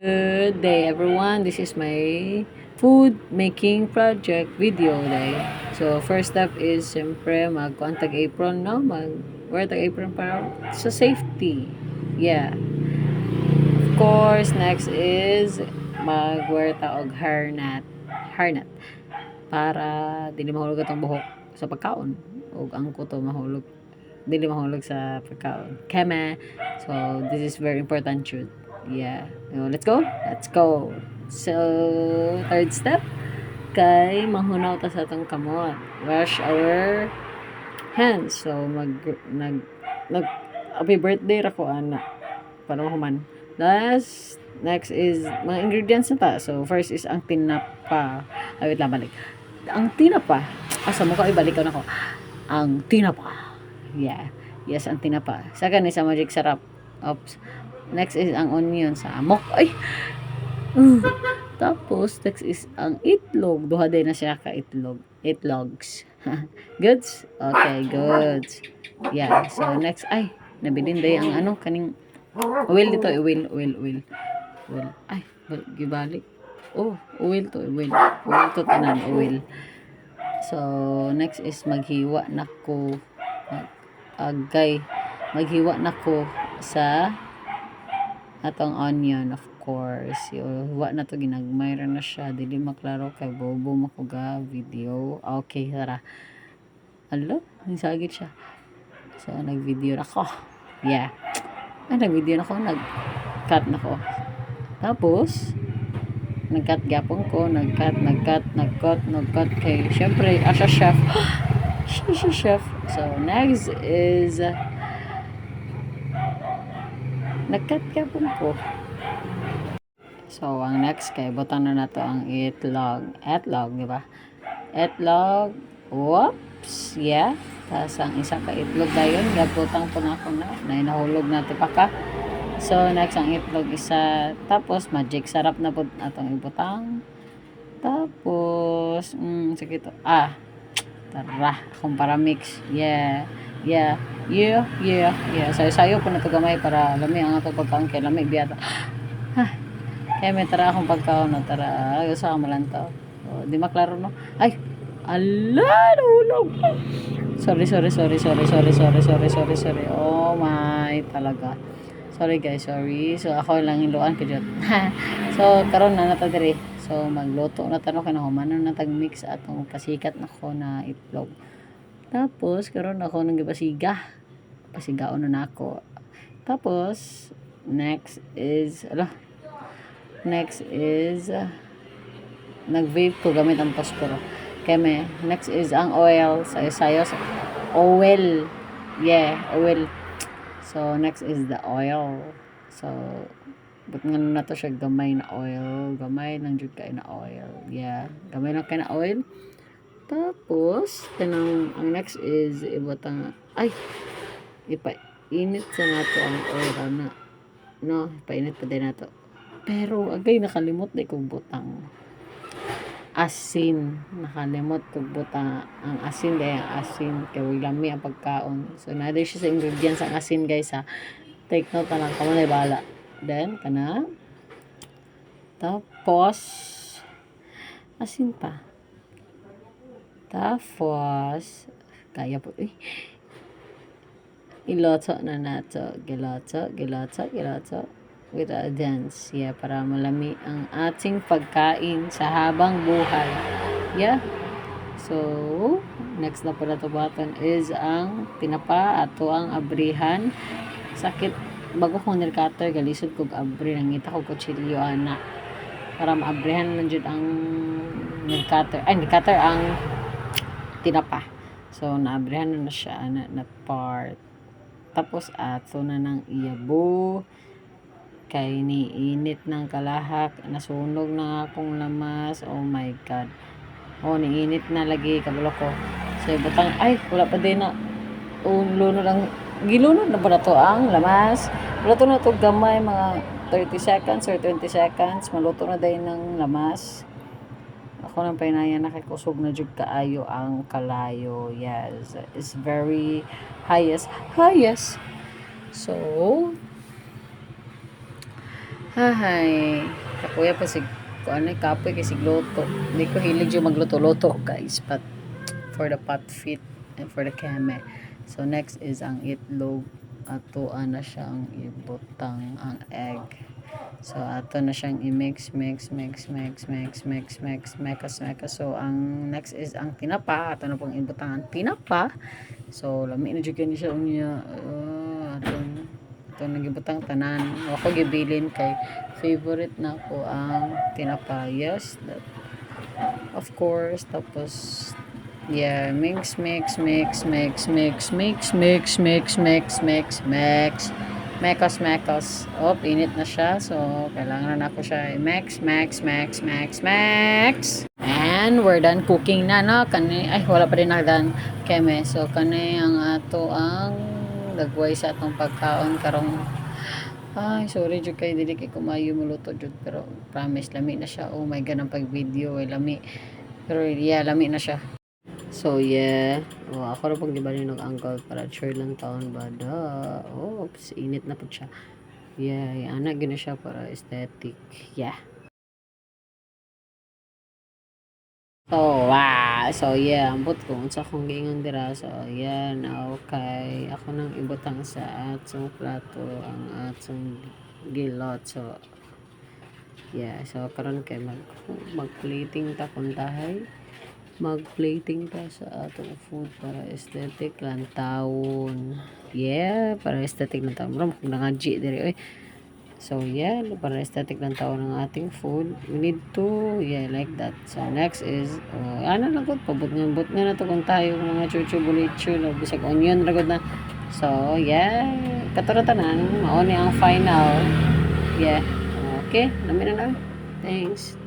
Good day everyone. This is my food making project video day. So first step is siyempre magkuhan apron, no? Mag-wear apron para sa safety. Yeah. Of course, next is mag-wear og hairnet para dili mahulog atong buhok sa pagkaon ug ang kuto mahulog dili mahulog sa pagkaon. Keme. So this is very important truth. Yeah. So, let's go. Let's go. So, third step kay mahunaw ta sa atong kamot. Wash our hands. So, nag happy birthday ra ko ana para human. Next is mga ingredients na ta. So, first is ang tinapa. Ay, wait lang, balik. Ang tinapa. Asa mo ka, ibalik ko na ko. Ang tinapa. Yeah. Yes, ang tinapa. Second is ang magic sarap. Oops. Next is ang onion sa amok. Ay! Tapos, next is ang itlog. Duha din na siya ka itlog. Itlogs. Goods? Okay, goods. Yeah. So, next, ay, nabilin day ang ano, kaning oil dito, oil. Ay, gibalik. Oh, oil to, oil. Oil to tanan, oil. So, next is maghiwa na ko. Maghiwa na ko sa atong onion, of course. Hiwa na to, ginagmay ra na siya. Dili maklaro kay bobo makuga video. Okay, tara. Alo, nisagit siya. So, nag-video na ko. Yeah. Nag-video na ko. Nag-cut na ko. Tapos, nag-cut gapon ko. Nag-cut. Kay, syempre, asya chef. Siya chef. So, next is nag-cut gapon ko. So, ang next kay butang na nato ang itlog. Di ba? Itlog. Whoops. Yeah. Tapos ang isa ka itlog dayon, gabutang po na ako na. Nahulog na tipaka. So, next ang itlog isa. Tapos, magic sarap na po atong ibutang. Tapos, sige to. Tara. Akong para mix. Yeah. Sayo po na to gamay para lami ang ato pagkaon kay lami biyata. Kaya may tara akong pagkaon na tara. Gusto ka malang to. Di maklaro no. Ay! Ala! Nahulog! Sorry. Oh my, talaga. Sorry guys, sorry. So, ako lang iluan ko dyan. So, karon na nato diri. So, magluto na tanong ka na humanon na tag-mix atong pasikat na ko na itlog. Tapos, karon ako nang gipasiga. Pasigaon na ako. Tapos, next is nag-vape ko gamit ang posporo. Kaya next is ang oil. Sayo. Oil. Yeah, oil. So, next is the oil. So, but nga na to siya gamay na oil. Gamay lang jud kay na oil. Yeah, gamay lang kay na oil. Tapos, ang next is ibutang ipainit sa nato ang oil na. No, ipainit pa din nato. Pero agay nakalimot na kong butang asin. Nakalimot kong butang ang asin dahil ang asin kay lami ang pagkaon. So na siya sa ingredients ang asin guys ha. Take note na lang kamo na bala. Then kana. Tapos asin pa. Tapos kaya po ilotso na nato. Gilotso with a dance. Yeah, para malami ang ating pagkain sa habang buhay. Yeah. So, next na pala to button is ang tinapa ato ang abrihan. Sakit bago kong nilcutter galisod kog abri nangita ko kutsilyo ana para maabrihan lang jud ang nilcutter ang tinapa. So, naabrihan na siya na part. Tapos, ato na ng iyabo. Kay niinit ng kalahak. Nasunog na akong lamas. Oh my God. Oh, niinit na lagi. Kabalo ko. So, butang, wala pa din na. Lunod ang, gilunod na ba na to ang lamas? Wala to na to gamay, mga 30 seconds or 20 seconds. Maluto na din ng lamas. Ako nang painayan nakikusog na jud kaayo ang kalayo. Yes, it's very highest. So, Hahay. Kakuya pa sig kuan ay kapoy kay sigluto. Hindi ko hilig yung magluto-luto guys, but for the pot feet and for the keme. So next is ang itlog. Atuan na siyang ibutang ang egg. So ato na siyang i-mix, mix, mix, mix, mix, mix, mix, mekas, mekas. So ang next is ang tinapa. Ato na pong ibutang ang tinapa. So lami na jud ni siya unya. Ato nagibutang tanan. Ako gibilin kay favorite na ko ang tinapa. Yes, that, of course. Tapos yeah, mix, mix, mix, mix, mix, mix, mix, mix, mix, mix, mix, mekos, mekos. Oh, init na siya. So, kailangan na ako siya i-mix, max, max, max, max. And we're done cooking na, no? Kani, ay, wala pa rin na done keme. So, kani ang ato ang dagway sa atong pagkaon karong ay, sorry jud kay dili kay kumayo muluto jud pero promise lami na siya. Oh my god, ang pag video ay lami. Pero yeah, lami na siya. So yeah, ako rin pag di ba rin nag-angkol para sure lang taon ba da. Oops, init na po siya. Yeah, anak gina siya para aesthetic. Yeah. So, wow. So, yeah, ambot ko. Unsa akong giingon dira. So, yeah, na okay. Ako nang ibutang sa atsong plato, ang atsong gilot. So, yeah. So, karon kay mag-plating ta kung tahay. Mag-plating ta sa atong food para aesthetic lang taon. Yeah, para aesthetic lang taon. Mura kung nangaji diri oy. So yeah, para aesthetic lang taon ng ating food. We need to, yeah, like that. So next is, ano lang ko, pabot nga na to kung tayo mga chuchu bulichu, no, bisag onion ragod na. So yeah, katuratanan, mao ni ang final. Yeah, okay, namin na. Thanks.